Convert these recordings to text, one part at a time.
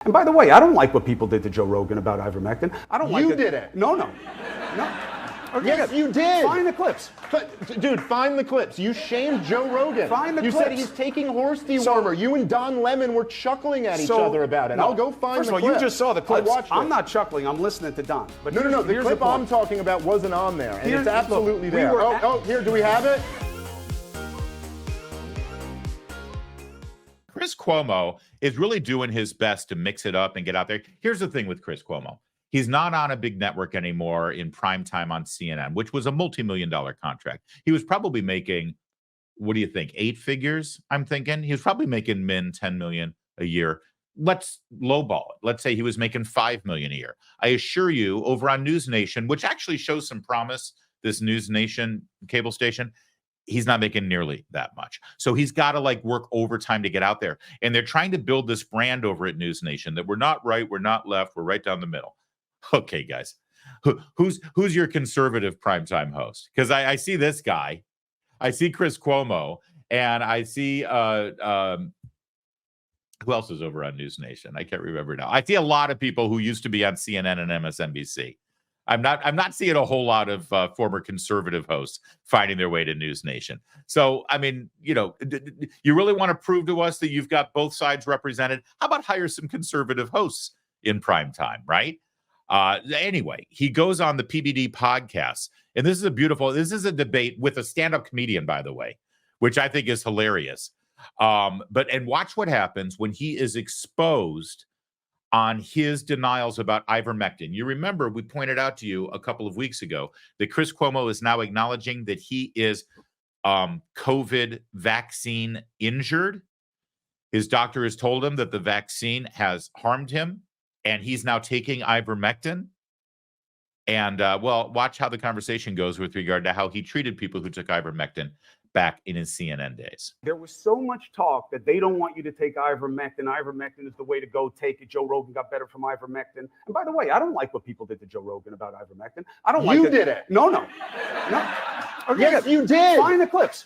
And by the way, I don't like what people did to Joe Rogan about ivermectin. I don't like it. You did it. No. Okay, Yes, you did. Find the clips. Dude, find the clips. You shamed Joe Rogan. Find the You clips. said he's taking horse dewormer. You and Don Lemon were chuckling at each other about it. No. I'll go find First the of all, clip. you just saw the clips. I watched I'm it. not chuckling. I'm listening to Don. But No. The here's clip point. I'm talking about wasn't on there, and Here's- it's absolutely look, we there. were Here, do we have it? Chris Cuomo is really doing his best to mix it up and get out there. Here's the thing with Chris Cuomo. He's not on a big network anymore in prime time on CNN, which was a multi-million-dollar contract. He was probably making, what do you think, 8 figures, I'm thinking? He was probably making min 10 million a year. Let's lowball it. Let's say he was making 5 million a year. I assure you, over on News Nation, which actually shows some promise, this News Nation cable station, he's not making nearly that much. So he's got to work overtime to get out there. And they're trying to build this brand over at News Nation that we're not right, we're not left, we're right down the middle. Okay, guys, who's your conservative primetime host? Because I see this guy, I see Chris Cuomo, and I see who else is over on News Nation? I can't remember now. I see a lot of people who used to be on CNN and MSNBC. I'm not seeing a whole lot of former conservative hosts finding their way to News Nation. So, I mean, you really want to prove to us that you've got both sides represented? How about hire some conservative hosts in prime time, right? Anyway, he goes on the PBD Podcast, and this is a debate with a stand-up comedian, by the way, which I think is hilarious. And watch what happens when he is exposed on his denials about ivermectin. You remember we pointed out to you a couple of weeks ago that Chris Cuomo is now acknowledging that he is COVID vaccine injured. His doctor has told him that the vaccine has harmed him, and he's now taking ivermectin. And, watch how the conversation goes with regard to how he treated people who took ivermectin back in his CNN days. There was so much talk that they don't want you to take ivermectin. Ivermectin is the way to go. Take it. Joe Rogan got better from ivermectin. And by the way, I don't like what people did to Joe Rogan about ivermectin. I don't like it. You did it. No. Okay, Yes, you did. Find the clips.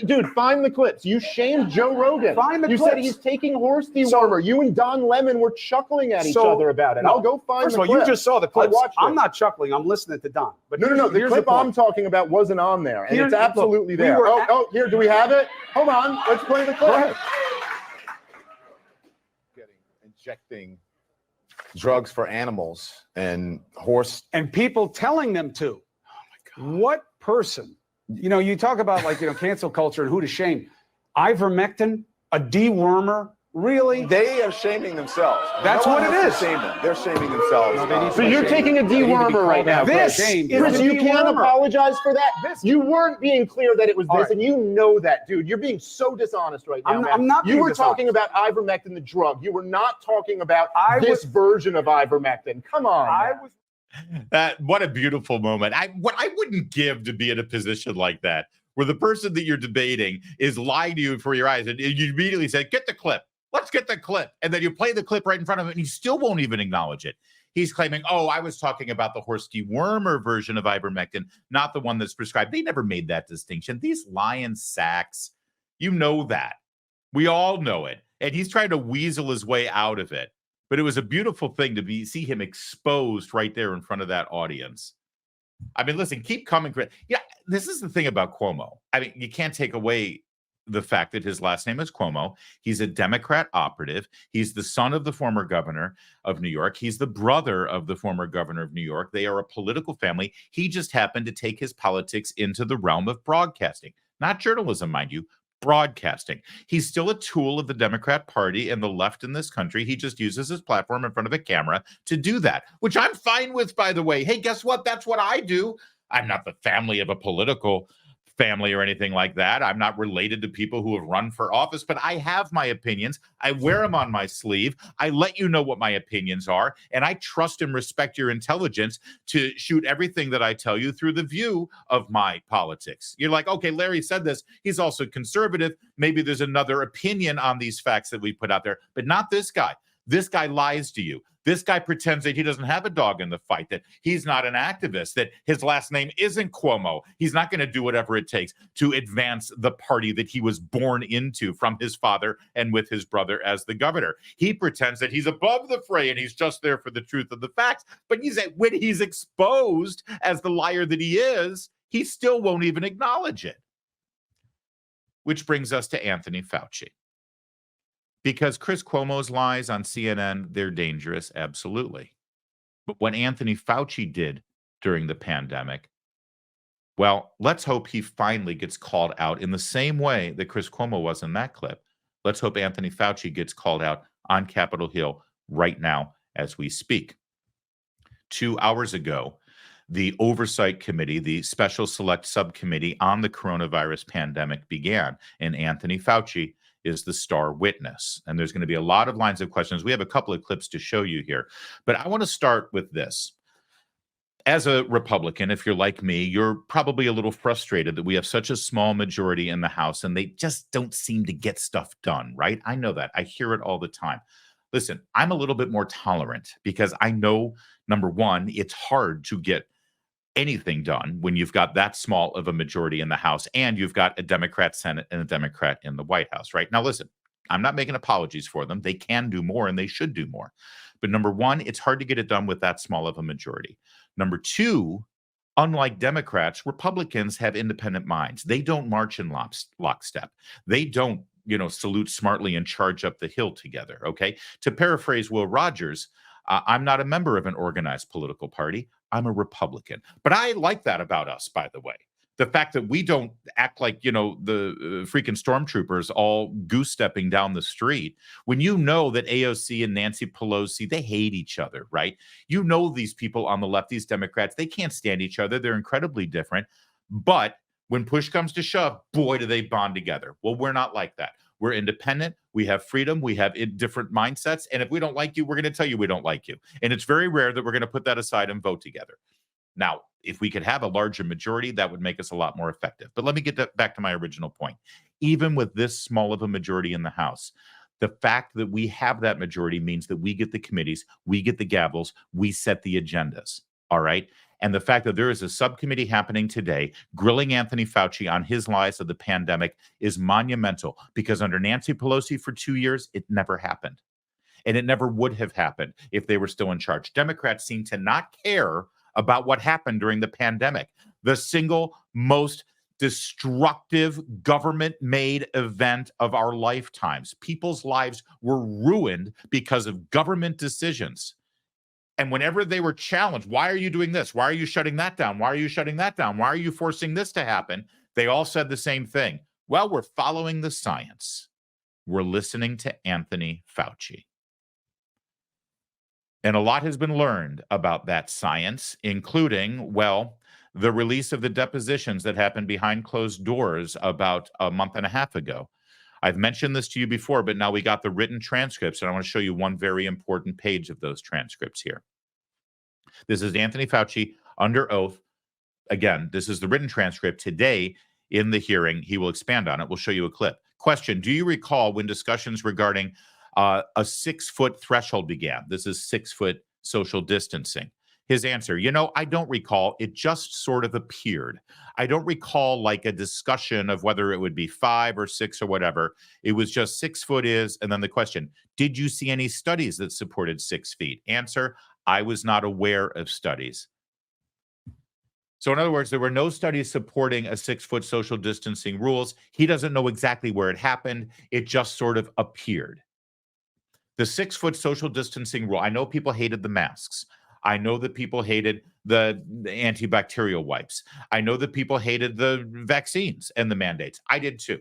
Dude, find the clips. You shamed Joe Rogan. Find the You clips. said he's taking horse dewormer. You and Don Lemon were chuckling at each other about it. No. I'll go find First the of all, clip. you just saw the clips. I watched it. I'm not chuckling. I'm listening to Don. But No. The here's clip point. I'm talking about wasn't on there, and Here's- it's absolutely look, we there. were Here, do we have it? Hold on. Let's play the clip. Go ahead. Injecting drugs for animals and horse. And people telling them to. Oh my God. What person? You talk about cancel culture and who to shame. Ivermectin, a dewormer, really? They are shaming themselves. That's No one what it has is. to shame them. They're shaming themselves. No, they need to So you're taking a dewormer right now. This Chris. is Chris, a you can't dewormer. apologize for that. You weren't being clear that it was All this, right. and you know that, dude. You're being so dishonest right now, man. I'm not You being were dishonest. talking about ivermectin, the drug. You were not talking about I this was- version of ivermectin. Come on. man. What a beautiful moment. What I wouldn't give to be in a position like that, where the person that you're debating is lying to you before your eyes, and you immediately say, get the clip. Let's get the clip. And then you play the clip right in front of him, and he still won't even acknowledge it. He's claiming, I was talking about the horse dewormer version of ivermectin, not the one that's prescribed. They never made that distinction. These lying sacks, you know that. We all know it. And he's trying to weasel his way out of it. But it was a beautiful thing to see him exposed right there in front of that audience. I mean, listen, keep coming. Yeah, this is the thing about Cuomo. I mean, you can't take away the fact that his last name is Cuomo. He's a Democrat operative. He's the son of the former governor of New York. He's the brother of the former governor of New York. They are a political family. He just happened to take his politics into the realm of broadcasting, not journalism, mind you. Broadcasting. He's still a tool of the Democrat Party and the left in this country. He just uses his platform in front of a camera to do that, which I'm fine with, by the way. Hey, guess what? That's what I do. I'm not the family of a political family or anything like that. I'm not related to people who have run for office, but I have my opinions. I wear them on my sleeve. I let you know what my opinions are, and I trust and respect your intelligence to shoot everything that I tell you through the view of my politics. You're like, okay, Larry said this. He's also conservative. Maybe there's another opinion on these facts that we put out there, but not this guy. This guy lies to you. This guy pretends that he doesn't have a dog in the fight, that he's not an activist, that his last name isn't Cuomo. He's not going to do whatever it takes to advance the party that he was born into from his father and with his brother as the governor. He pretends that he's above the fray and he's just there for the truth of the facts. But when he's exposed as the liar that he is, he still won't even acknowledge it. Which brings us to Anthony Fauci. Because Chris Cuomo's lies on CNN, they're dangerous, absolutely. But what Anthony Fauci did during the pandemic, well, let's hope he finally gets called out in the same way that Chris Cuomo was in that clip. Let's hope Anthony Fauci gets called out on Capitol Hill right now as we speak. 2 hours ago, the Oversight Committee, the Special Select Subcommittee on the coronavirus pandemic began, and Anthony Fauci is the star witness. And there's going to be a lot of lines of questions. We have a couple of clips to show you here, but I want to start with this. As a Republican, if you're like me, you're probably a little frustrated that we have such a small majority in the House and they just don't seem to get stuff done, right? I know that. I hear it all the time. Listen, I'm a little bit more tolerant because I know, number one, it's hard to get anything done when you've got that small of a majority in the House and you've got a Democrat Senate and a Democrat in the White House, right? Now, listen, I'm not making apologies for them. They can do more and they should do more. But number one, it's hard to get it done with that small of a majority. Number two, unlike Democrats, Republicans have independent minds. They don't march in lockstep. They don't, salute smartly and charge up the hill together, okay? To paraphrase Will Rogers, I'm not a member of an organized political party. I'm a Republican. But I like that about us, by the way. The fact that we don't act like, the freaking stormtroopers all goose-stepping down the street. When you know that AOC and Nancy Pelosi, they hate each other, right? You know these people on the left, these Democrats, they can't stand each other. They're incredibly different. But when push comes to shove, boy, do they bond together. Well, we're not like that. We're independent. We have freedom. We have different mindsets. And if we don't like you, we're going to tell you we don't like you. And it's very rare that we're going to put that aside and vote together. Now, if we could have a larger majority, that would make us a lot more effective. But let me get back to my original point. Even with this small of a majority in the House, the fact that we have that majority means that we get the committees, we get the gavels, we set the agendas. All right. And the fact that there is a subcommittee happening today grilling Anthony Fauci on his lies of the pandemic is monumental because under Nancy Pelosi for 2 years, it never happened. And it never would have happened if they were still in charge. Democrats seem to not care about what happened during the pandemic. The single most destructive government-made event of our lifetimes. People's lives were ruined because of government decisions. And whenever they were challenged, why are you doing this? Why are you shutting that down? Why are you shutting that down? Why are you forcing this to happen? They all said the same thing. Well, we're following the science. We're listening to Anthony Fauci. And a lot has been learned about that science, including, well, the release of the depositions that happened behind closed doors about a month and a half ago. I've mentioned this to you before, but now we got the written transcripts, and I want to show you one very important page of those transcripts here. This is Anthony Fauci under oath. Again, this is the written transcript. Today in the hearing, he will expand on it. We'll show you a clip. Question, do you recall when discussions regarding a 6-foot threshold began? This is 6-foot social distancing. His answer, I don't recall. It just sort of appeared. I don't recall like a discussion of whether it would be 5 or 6 or whatever. It was just 6 foot is. And then the question, did you see any studies that supported 6 feet? Answer, I was not aware of studies. So in other words, there were no studies supporting a 6-foot social distancing rules. He doesn't know exactly where it happened. It just sort of appeared. The 6-foot social distancing rule, I know people hated the masks. I know that people hated the antibacterial wipes. I know that people hated the vaccines and the mandates. I did too.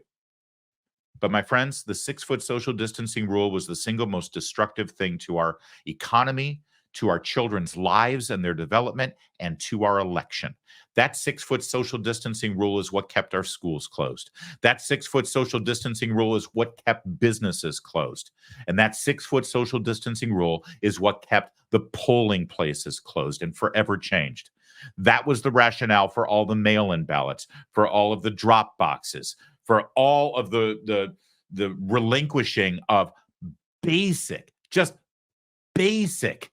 But my friends, the 6-foot social distancing rule was the single most destructive thing to our economy, to our children's lives and their development, and to our election. That 6-foot social distancing rule is what kept our schools closed. That 6-foot social distancing rule is what kept businesses closed. And that 6-foot social distancing rule is what kept the polling places closed and forever changed. That was the rationale for all the mail-in ballots, for all of the drop boxes, for all of the relinquishing of basic, just basic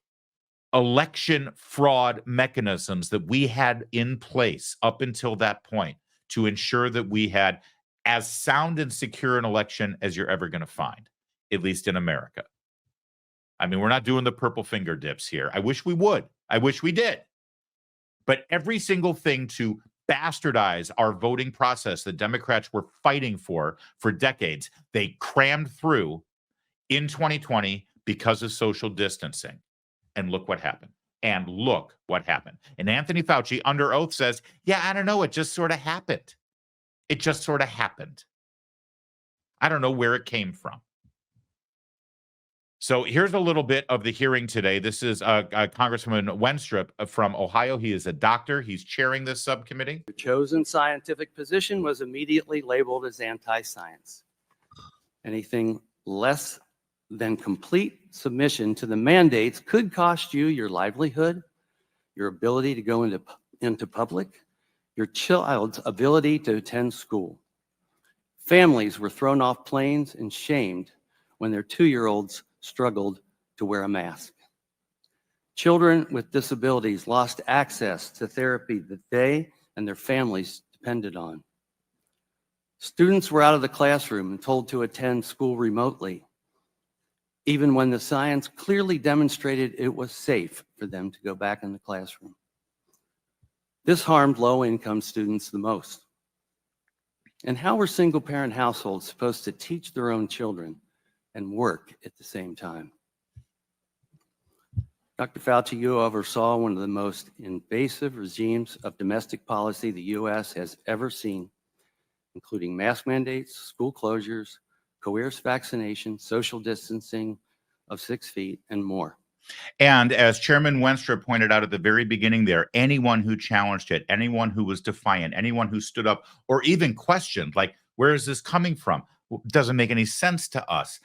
election fraud mechanisms that we had in place up until that point to ensure that we had as sound and secure an election as you're ever going to find, at least in America. I mean, we're not doing the purple finger dips here. I wish we would. I wish we did. But every single thing to bastardize our voting process that Democrats were fighting for decades, they crammed through in 2020 because of social distancing. And look what happened. And look what happened. And Anthony Fauci, under oath, says, yeah, I don't know. It just sort of happened. It just sort of happened. I don't know where it came from. So here's a little bit of the hearing today. This is Congressman Wenstrup from Ohio. He is a doctor. He's chairing this subcommittee. The chosen scientific position was immediately labeled as anti-science. Anything less than complete submission to the mandates could cost you your livelihood, your ability to go into public, your child's ability to attend school. Families were thrown off planes and shamed when their 2-year-olds struggled to wear a mask. Children with disabilities lost access to therapy that they and their families depended on. Students were out of the classroom and told to attend school remotely, even when the science clearly demonstrated it was safe for them to go back in the classroom. This harmed low-income students the most. And how were single-parent households supposed to teach their own children and work at the same time? Dr. Fauci, you oversaw one of the most invasive regimes of domestic policy the U.S. has ever seen, including mask mandates, school closures, coerced vaccination, social distancing of 6 feet, and more. And as Chairman Wenstrup pointed out at the very beginning there, anyone who challenged it, anyone who was defiant, anyone who stood up or even questioned, like, where is this coming from? Doesn't make any sense to us.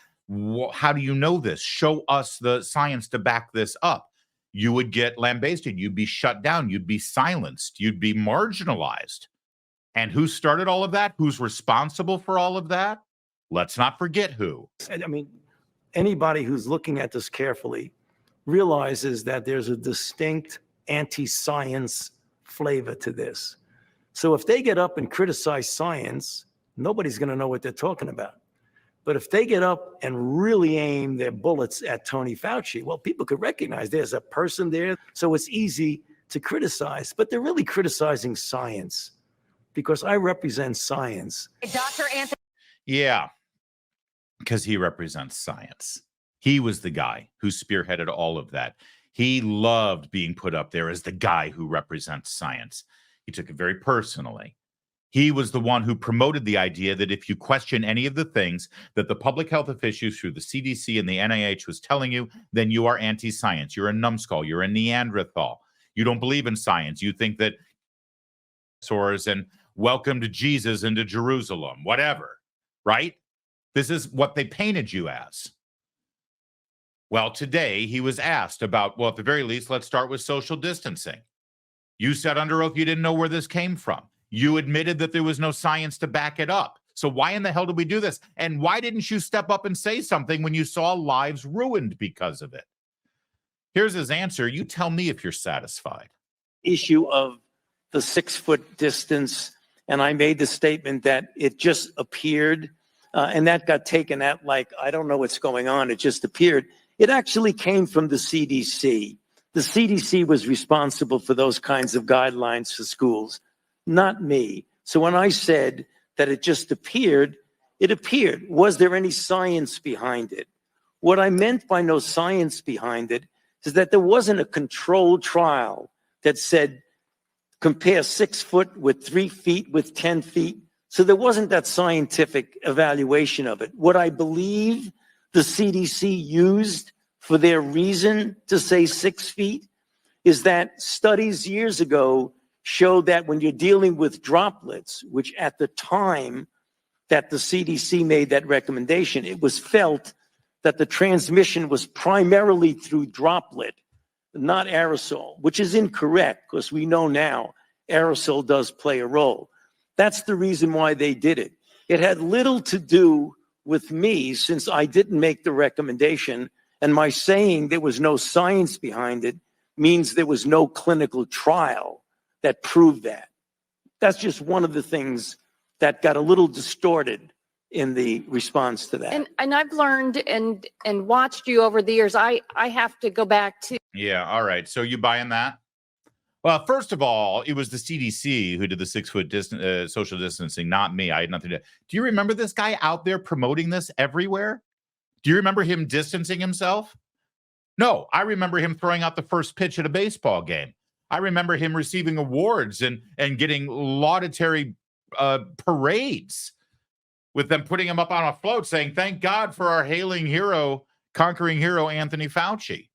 How do you know this? Show us the science to back this up. You would get lambasted. You'd be shut down. You'd be silenced. You'd be marginalized. And who started all of that? Who's responsible for all of that? Let's not forget who. I mean, anybody who's looking at this carefully realizes that there's a distinct anti-science flavor to this. So if they get up and criticize science, nobody's going to know what they're talking about. But if they get up and really aim their bullets at Tony Fauci, well, people could recognize there's a person there. So it's easy to criticize, but they're really criticizing science because I represent science. Dr. Anthony. Yeah, because he represents science. He was the guy who spearheaded all of that. He loved being put up there as the guy who represents science. He took it very personally. He was the one who promoted the idea that if you question any of the things that the public health officials through the CDC and the NIH was telling you, then you are anti-science. You're a numbskull. You're a Neanderthal. You don't believe in science. You think that dinosaurs and welcome to Jesus into Jerusalem, whatever, right? This is what they painted you as. Well, today he was asked about, well, at the very least, let's start with social distancing. You said under oath you didn't know where this came from. You admitted that there was no science to back it up. So why in the hell did we do this? And why didn't you step up and say something when you saw lives ruined because of it? Here's his answer. You tell me if you're satisfied. Issue of the 6 foot distance. And I made the statement that it just appeared and that got taken at like, I don't know what's going on. It just appeared. It actually came from the CDC. The CDC was responsible for those kinds of guidelines for schools, not me. So when I said that it just appeared, it appeared. Was there any science behind it? What I meant by no science behind it is that there wasn't a controlled trial that said compare 6 foot with 3 feet with 10 feet. So there wasn't that scientific evaluation of it. What I believe the CDC used for their reason to say 6 feet is that studies years ago showed that when you're dealing with droplets, which at the time that the CDC made that recommendation, it was felt that the transmission was primarily through droplet, not aerosol, which is incorrect because we know now aerosol does play a role. That's the reason why they did it. It had little to do with me since I didn't make the recommendation And my saying there was no science behind it means there was no clinical trial that proved that. That's just one of the things that got a little distorted in the response to that. And I've learned and watched you over the years. I have to go back to. Yeah. All right. So you buying that? Well, first of all, it was the CDC who did the 6 foot social distancing, not me. I had nothing to do. Do you remember this guy out there promoting this everywhere? Do you remember him distancing himself? No, I remember him throwing out the first pitch at a baseball game. I remember him receiving awards and getting laudatory parades with them putting him up on a float saying, "Thank God for our hailing hero, conquering hero, Anthony Fauci."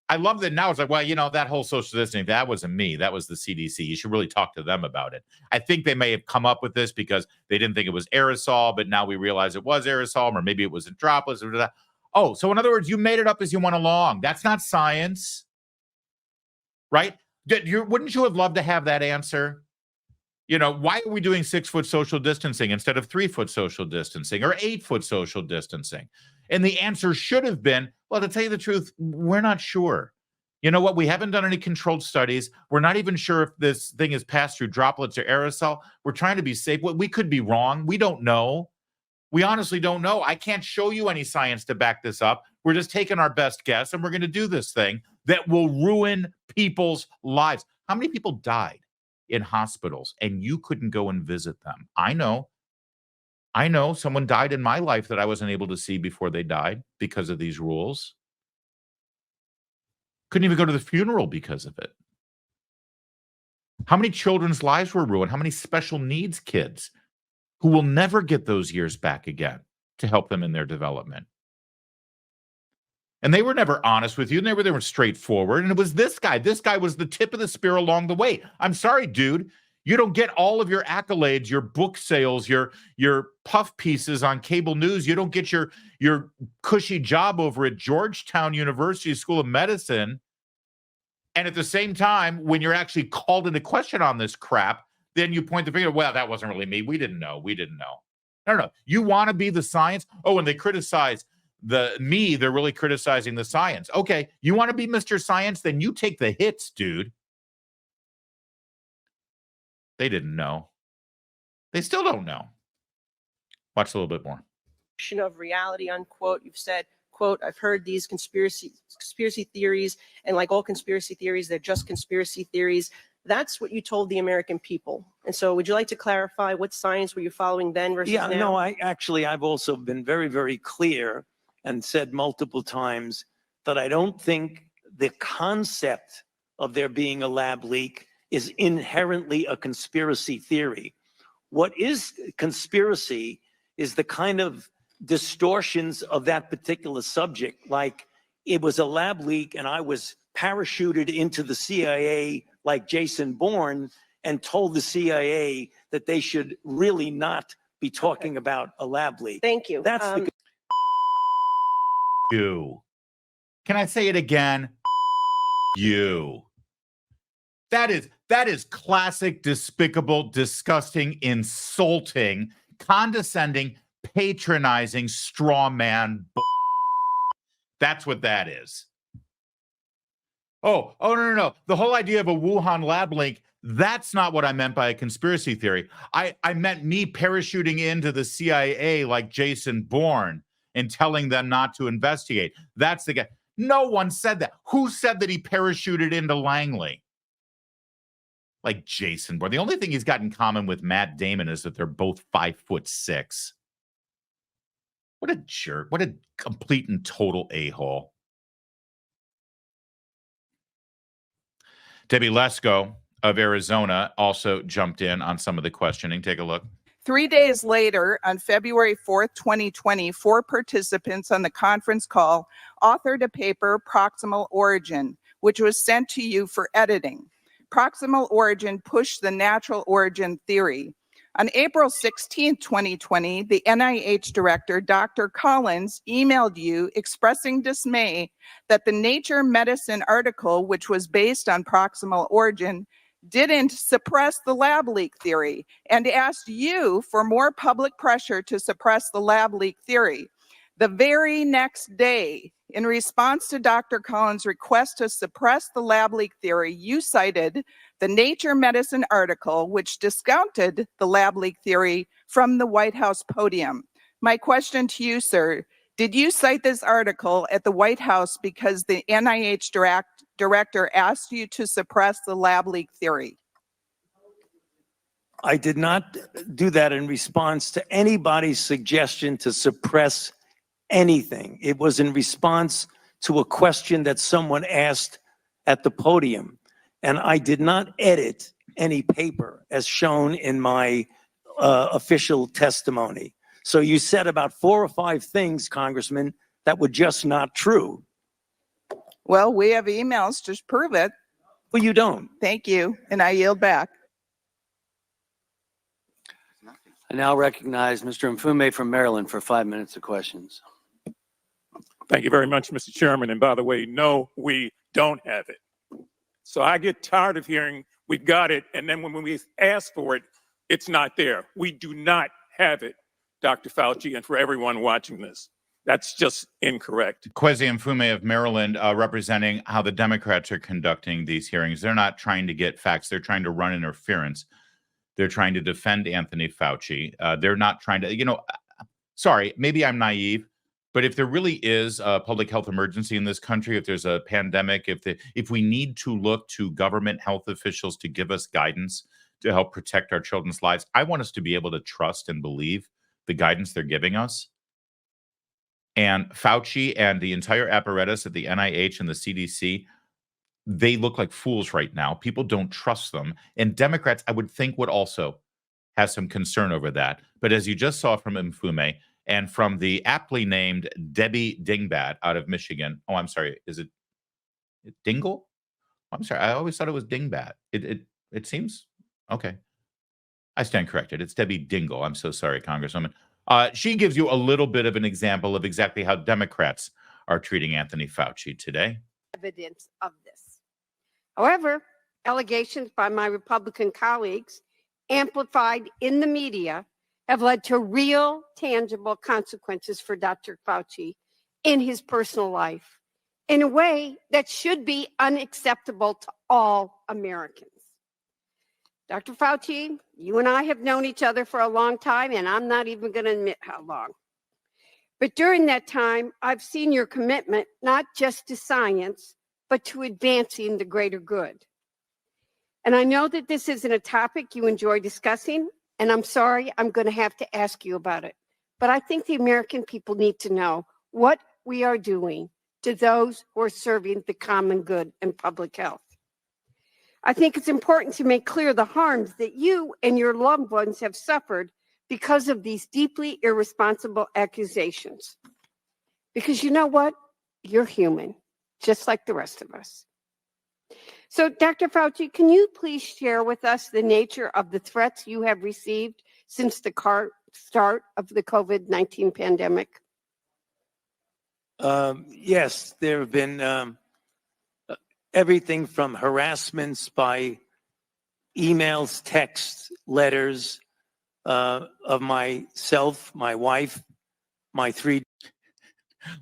I love that now it's like, well, you know, that whole social distancing, that wasn't me. That was the CDC. You should really talk to them about it. I think they may have come up with this because they didn't think it was aerosol, but now we realize it was aerosol, or maybe it was in droplets. Oh, so in other words, you made it up as you went along. That's not science, right? Wouldn't you have loved to have that answer? You know, why are we doing 6 foot social distancing instead of 3 foot social distancing or 8 foot social distancing? And the answer should have been, well, to tell you the truth, we're not sure. You know what? We haven't done any controlled studies. We're not even sure if this thing is passed through droplets or aerosol. We're trying to be safe. We could be wrong. We don't know. We honestly don't know. I can't show you any science to back this up. We're just taking our best guess, and we're going to do this thing that will ruin people's lives. How many people died in hospitals and you couldn't go and visit them? I know someone died in my life that I wasn't able to see before they died because of these rules. Couldn't even go to the funeral because of it. How many children's lives were ruined? How many special needs kids who will never get those years back again to help them in their development? And they were never honest with you. They were straightforward. And it was this guy. This guy was the tip of the spear along the way. I'm sorry, dude. You don't get all of your accolades, your book sales, your puff pieces on cable news. You don't get your cushy job over at Georgetown University School of Medicine. And at the same time, when you're actually called into question on this crap, then you point the finger, well, that wasn't really me. We didn't know. No. You want to be the science? Oh, and they criticize they're really criticizing the science. Okay, you want to be Mr. Science? Then you take the hits, dude. They didn't know. They still don't know. Watch a little bit more. Of reality, unquote. You've said, quote, I've heard these conspiracy theories, and like all conspiracy theories, they're just conspiracy theories. That's what you told the American people. And so would you like to clarify what science were you following then versus now? No, I've also been very, very clear and said multiple times that I don't think the concept of there being a lab leak is inherently a conspiracy theory. What is conspiracy is the kind of distortions of that particular subject, like it was a lab leak and I was parachuted into the CIA like Jason Bourne and told the CIA that they should really not be talking about a lab leak. Thank you. That's the you. Can I say it again? You. That is classic, despicable, disgusting, insulting, condescending, patronizing, straw man. That's what that is. Oh, no. The whole idea of a Wuhan lab leak, that's not what I meant by a conspiracy theory. I meant me parachuting into the CIA like Jason Bourne and telling them not to investigate. That's the guy. No one said that. Who said that he parachuted into Langley? Like Jason Bourne. The only thing he's got in common with Matt Damon is that they're both 5'6". What a jerk. What a complete and total a-hole. Debbie Lesko of Arizona also jumped in on some of the questioning. Take a look. 3 days later, on February 4th, 2020, 4 participants on the conference call authored a paper, Proximal Origin, which was sent to you for editing. Proximal origin pushed the natural origin theory. On April 16, 2020, the NIH director, Dr. Collins, emailed you expressing dismay that the Nature Medicine article, which was based on proximal origin, didn't suppress the lab leak theory and asked you for more public pressure to suppress the lab leak theory. The very next day, In response to Dr. Collins' request to suppress the lab leak theory, you cited the Nature Medicine article, which discounted the lab leak theory from the White House podium. My question to you, sir, did you cite this article at the White House because the NIH director asked you to suppress the lab leak theory? I did not do that in response to anybody's suggestion to suppress anything. It was in response to a question that someone asked at the podium. And I did not edit any paper as shown in my official testimony. So you said about 4 or 5 things, Congressman, that were just not true. Well, we have emails to prove it. Well, you don't. Thank you. And I yield back. I now recognize Mr. Mfume from Maryland for 5 minutes of questions. Thank you very much, Mr. Chairman. And by the way, no, we don't have it. So I get tired of hearing we've got it, and then when we ask for it, it's not there. We do not have it, Dr. Fauci, and for everyone watching this. That's just incorrect. Kwesi Mfume of Maryland, representing how the Democrats are conducting these hearings. They're not trying to get facts. They're trying to run interference. They're trying to defend Anthony Fauci. They're not trying to, sorry, maybe I'm naive, but if there really is a public health emergency in this country, if there's a pandemic, if we need to look to government health officials to give us guidance to help protect our children's lives, I want us to be able to trust and believe the guidance they're giving us. And Fauci and the entire apparatus at the NIH and the CDC, they look like fools right now. People don't trust them. And Democrats, I would think, would also have some concern over that. But as you just saw from Mfume and from the aptly named Debbie Dingbat out of Michigan. Oh, I'm sorry. Is it Dingle? I'm sorry. I always thought it was Dingbat. It seems okay. I stand corrected. It's Debbie Dingle. I'm so sorry, Congresswoman. She gives you a little bit of an example of exactly how Democrats are treating Anthony Fauci today. Evidence of this. However, allegations by my Republican colleagues, amplified in the media, have led to real, tangible consequences for Dr. Fauci in his personal life in a way that should be unacceptable to all Americans. Dr. Fauci, you and I have known each other for a long time, and I'm not even going to admit how long. But during that time, I've seen your commitment not just to science, but to advancing the greater good. And I know that this isn't a topic you enjoy discussing, and I'm sorry, I'm going to have to ask you about it. But I think the American people need to know what we are doing to those who are serving the common good and public health. I think it's important to make clear the harms that you and your loved ones have suffered because of these deeply irresponsible accusations. Because you know what? You're human, just like the rest of us. So, Dr. Fauci, can you please share with us the nature of the threats you have received since the start of the COVID-19 pandemic? Yes, there have been everything from harassments by emails, texts, letters of myself, my wife, my 3.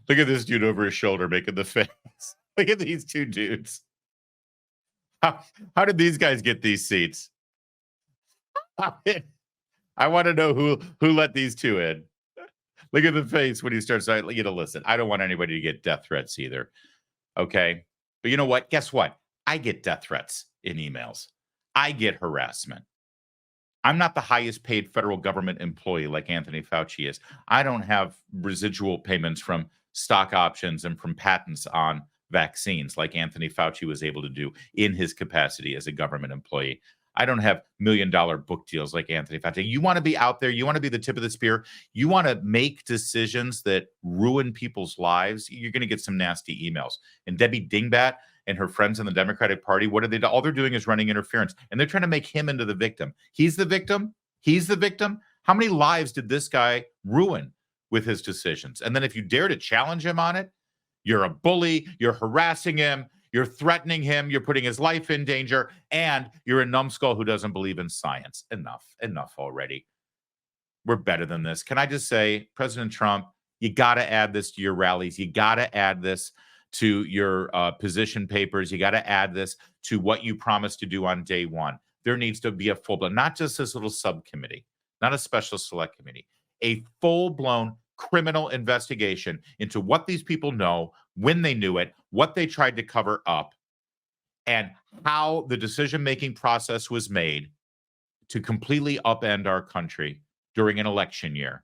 Look at this dude over his shoulder making the face. Look at these two dudes. How did these guys get these seats? I want to know who let these two in. Look at the face when he starts. Listen, I don't want anybody to get death threats either. Okay. But you know what? Guess what? I get death threats in emails. I get harassment. I'm not the highest paid federal government employee like Anthony Fauci is. I don't have residual payments from stock options and from patents on vaccines like Anthony Fauci was able to do in his capacity as a government employee. I don't have $1 million book deals like Anthony Fauci. You want to be out there. You want to be the tip of the spear. You want to make decisions that ruin people's lives. You're going to get some nasty emails. And Debbie Dingbat and her friends in the Democratic Party, what are they? All they're doing is running interference. And they're trying to make him into the victim. He's the victim. He's the victim. How many lives did this guy ruin with his decisions? And then if you dare to challenge him on it, you're a bully. You're harassing him. You're threatening him. You're putting his life in danger. And you're a numbskull who doesn't believe in science. Enough already. We're better than this. Can I just say, President Trump, You got to add this to your rallies. You got to add this to your position papers. You got to add this to what you promised to do on day one. There needs to be a full-blown, not just this little subcommittee, not a special select committee, a full-blown criminal investigation into what these people know, when they knew it, what they tried to cover up, and how the decision-making process was made to completely upend our country during an election year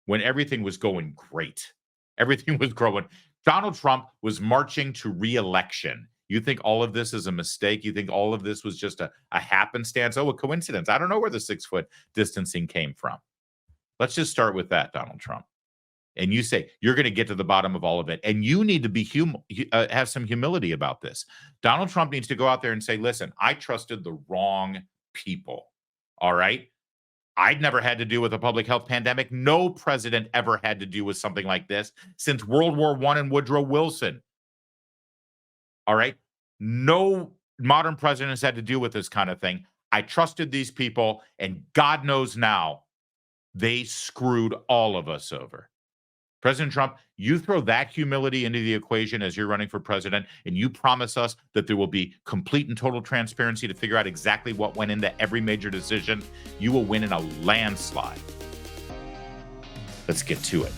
when everything was going great. Everything was growing. Donald Trump was marching to re-election. You think all of this is a mistake? You think all of this was just a happenstance? Oh, a coincidence. I don't know where the 6-foot distancing came from. Let's just start with that, Donald Trump. And you say you're going to get to the bottom of all of it. And you need to be have some humility about this. Donald Trump needs to go out there and say, listen, I trusted the wrong people. All right. I'd never had to deal with a public health pandemic. No president ever had to deal with something like this since World War I and Woodrow Wilson. All right. No modern president has had to deal with this kind of thing. I trusted these people, and God knows now they screwed all of us over. President Trump, you throw that humility into the equation as you're running for president, and you promise us that there will be complete and total transparency to figure out exactly what went into every major decision. You will win in a landslide. Let's get to it.